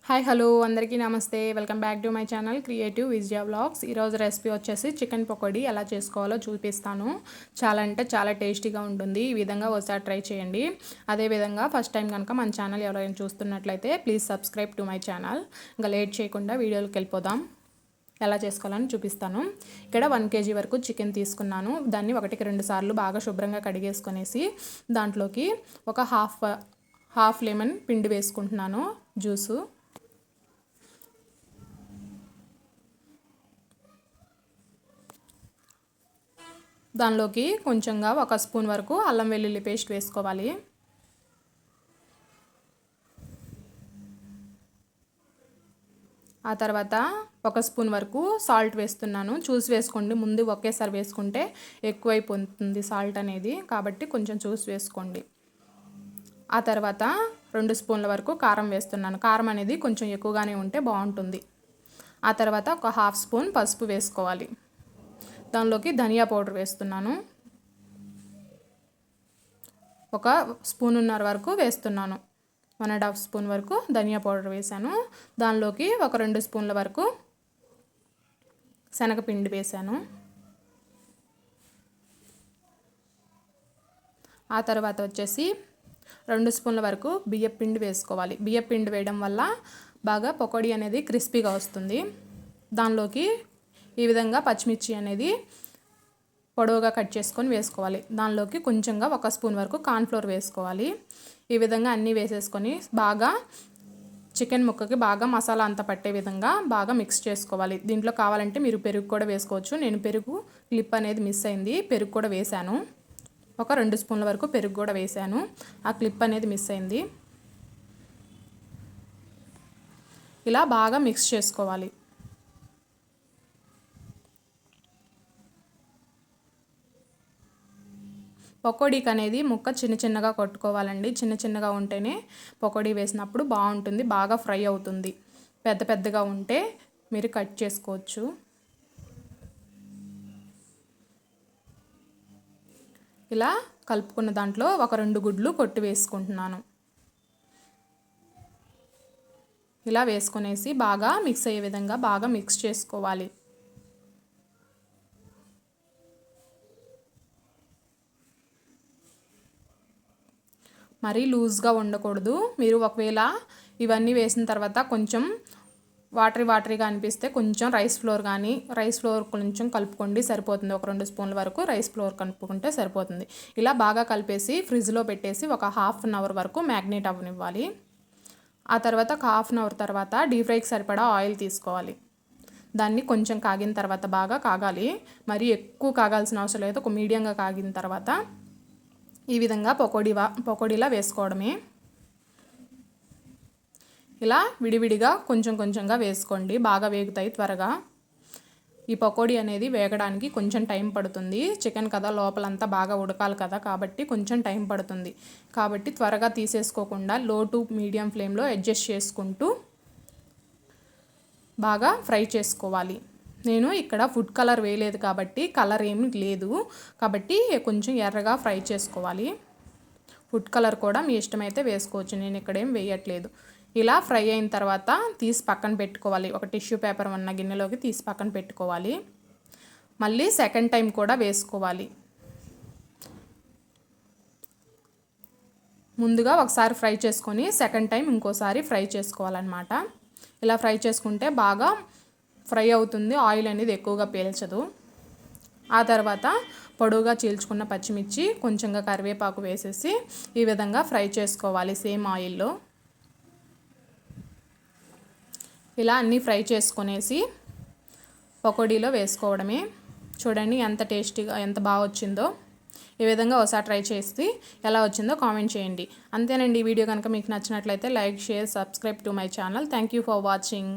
Hi hello అందరికీ నమస్తే. Welcome back to my channel creative Vijaya vlogs. ఈరోజు recipe వచ్చేసి చికెన్ పకోడీ ఎలా చేసుకోవాలో చూపిస్తాను. చాలా అంటే చాలా టేస్టీగా ఉంటుంది. ఈ విధంగా ఒకసారి ట్రై చేయండి. అదేవిధంగా ఫస్ట్ టైం కనుక మన ఛానల్ ఎవరైనా చూస్తున్నట్లయితే please subscribe to my channel. ఇంకా లేట్ చేయకుండా వీడియోకి వెళ్ళిపోదాం. ఎలా చేసుకోవాలని చూపిస్తాను. ఇక్కడ 1 kg వరకు చికెన్ తీసుకున్నాను. దాన్ని 1-2 సార్లు బాగా శుభ్రంగా కడిగేసుకొనేసి దాంట్లోకి ఒక హాఫ్ లెమన్ పిండి వేసుకుంటున్నాను, జ్యూసు. దానిలోకి కొంచెంగా 1 స్పూన్ వరకు అల్లం వెల్లుల్లి పేస్ట్ వేసుకోవాలి. ఆ తర్వాత 1 స్పూన్ వరకు సాల్ట్ వేస్తున్నాను. చూసి వేసుకోండి, ముందు ఒకేసారి వేసుకుంటే ఎక్కువైపోతుంది సాల్ట్ అనేది, కాబట్టి కొంచెం చూసి వేసుకోండి. ఆ తర్వాత 2 స్పూన్ల వరకు కారం వేస్తున్నాను. కారం అనేది కొంచెం ఎక్కువగానే ఉంటే బాగుంటుంది. ఆ తర్వాత ఒక హాఫ్ స్పూన్ పసుపు వేసుకోవాలి. దానిలోకి ధనియా పౌడర్ వేస్తున్నాను. 1 స్పూనున్నర వరకు వేస్తున్నాను. 1.5 స్పూన్ వరకు ధనియా పౌడర్ వేసాను. దానిలోకి ఒక 2 స్పూన్ల వరకు శనగపిండి వేసాను. ఆ తర్వాత వచ్చేసి 2 స్పూన్ల వరకు బియ్యపిండి వేసుకోవాలి. బియ్యపిండి వేయడం వల్ల బాగా పకోడీ అనేది క్రిస్పీగా వస్తుంది. దానిలోకి ఈ విధంగా పచ్చిమిర్చి అనేది పొడవుగా కట్ చేసుకొని వేసుకోవాలి. దానిలోకి కొంచెంగా 1 స్పూన్ వరకు కార్న్ఫ్లోర్ వేసుకోవాలి. ఈ విధంగా అన్నీ వేసేసుకొని బాగా చికెన్ ముక్కకి బాగా మసాలా అంతా పట్టే విధంగా బాగా మిక్స్ చేసుకోవాలి. దీంట్లో కావాలంటే మీరు పెరుగు కూడా వేసుకోవచ్చు. నేను పెరుగు క్లిప్ అనేది మిస్ అయింది, పెరుగు కూడా వేసాను. ఒక 2 స్పూన్ల వరకు పెరుగు కూడా వేసాను. ఆ క్లిప్ అనేది మిస్ అయింది. ఇలా బాగా మిక్స్ చేసుకోవాలి. పకోడీకి అనేది ముక్క చిన్నగా కొట్టుకోవాలండి. చిన్నగా ఉంటేనే పకోడీ వేసినప్పుడు బాగుంటుంది, బాగా ఫ్రై అవుతుంది. పెద్దగా ఉంటే మీరు కట్ చేసుకోవచ్చు. ఇలా కలుపుకున్న దాంట్లో ఒక 2 గుడ్లు కొట్టి వేసుకుంటున్నాను. ఇలా వేసుకునేసి బాగా మిక్స్ అయ్యే విధంగా బాగా మిక్స్ చేసుకోవాలి. మరీ లూజ్గా ఉండకూడదు. మీరు ఒకవేళ ఇవన్నీ వేసిన తర్వాత కొంచెం వాటరీగా అనిపిస్తే కొంచెం రైస్ ఫ్లోర్ కొంచెం కలుపుకోండి, సరిపోతుంది. ఒక 2 స్పూన్ల వరకు రైస్ ఫ్లోర్ కలుపుకుంటే సరిపోతుంది. ఇలా బాగా కలిపేసి ఫ్రిడ్జ్లో పెట్టేసి ఒక హాఫ్ అన్ అవర్ వరకు మ్యాగ్నేట్ అవ్వనివ్వాలి. ఆ తర్వాత ఒక హాఫ్ అన్ అవర్ తర్వాత డీప్ ఫ్రైకి సరిపడా ఆయిల్ తీసుకోవాలి. దాన్ని కొంచెం కాగిన తర్వాత బాగా కాగాలి. మరీ ఎక్కువ కాగాల్సిన అవసరం లేదు. ఒక మీడియంగా కాగిన తర్వాత ఈ విధంగా పకోడీలా వేసుకోవడమే. ఇలా విడివిడిగా కొంచెంగా వేసుకోండి, బాగా వేగుతాయి త్వరగా. ఈ పకోడీ అనేది వేగడానికి కొంచెం టైం పడుతుంది. చికెన్ కదా, లోపలంతా బాగా ఉడకాలి కదా, కాబట్టి కొంచెం టైం పడుతుంది. కాబట్టి త్వరగా తీసేసుకోకుండా లో టు మీడియం ఫ్లేమ్లో అడ్జస్ట్ చేసుకుంటూ బాగా ఫ్రై చేసుకోవాలి. నేను ఇక్కడ ఫుడ్ కలర్ వేయలేదు కాబట్టి కలర్ ఏమీ లేదు, కాబట్టి కొంచెం ఎర్రగా ఫ్రై చేసుకోవాలి. ఫుడ్ కలర్ కూడా మీ ఇష్టమైతే వేసుకోవచ్చు, నేను ఇక్కడ ఏం వేయట్లేదు. ఇలా ఫ్రై అయిన తర్వాత తీసి పక్కన పెట్టుకోవాలి. ఒక టిష్యూ పేపర్ ఉన్న గిన్నెలోకి తీసి పక్కన పెట్టుకోవాలి. మళ్ళీ సెకండ్ టైం కూడా వేసుకోవాలి. ముందుగా ఒకసారి ఫ్రై చేసుకొని సెకండ్ టైం ఇంకోసారి ఫ్రై చేసుకోవాలన్నమాట. ఇలా ఫ్రై చేసుకుంటే బాగా ఫ్రై అవుతుంది, ఆయిల్ అనేది ఎక్కువగా పీల్చదు. ఆ తర్వాత పొడవుగా చీల్చుకున్న పచ్చిమిర్చి, కొంచెంగా కరివేపాకు వేసేసి ఈ విధంగా ఫ్రై చేసుకోవాలి సేమ్ ఆయిల్లో. ఇలా అన్నీ ఫ్రై చేసుకొనేసి పకోడీలో వేసుకోవడమే. చూడండి ఎంత టేస్టీగా, ఎంత బాగా వచ్చిందో. ఈ విధంగా ఒకసారి ట్రై చేసి ఎలా వచ్చిందో కామెంట్ చేయండి. అంతేనండి. ఈ వీడియో కనుక మీకు నచ్చినట్లయితే like, share, subscribe to my channel. Thank you for watching.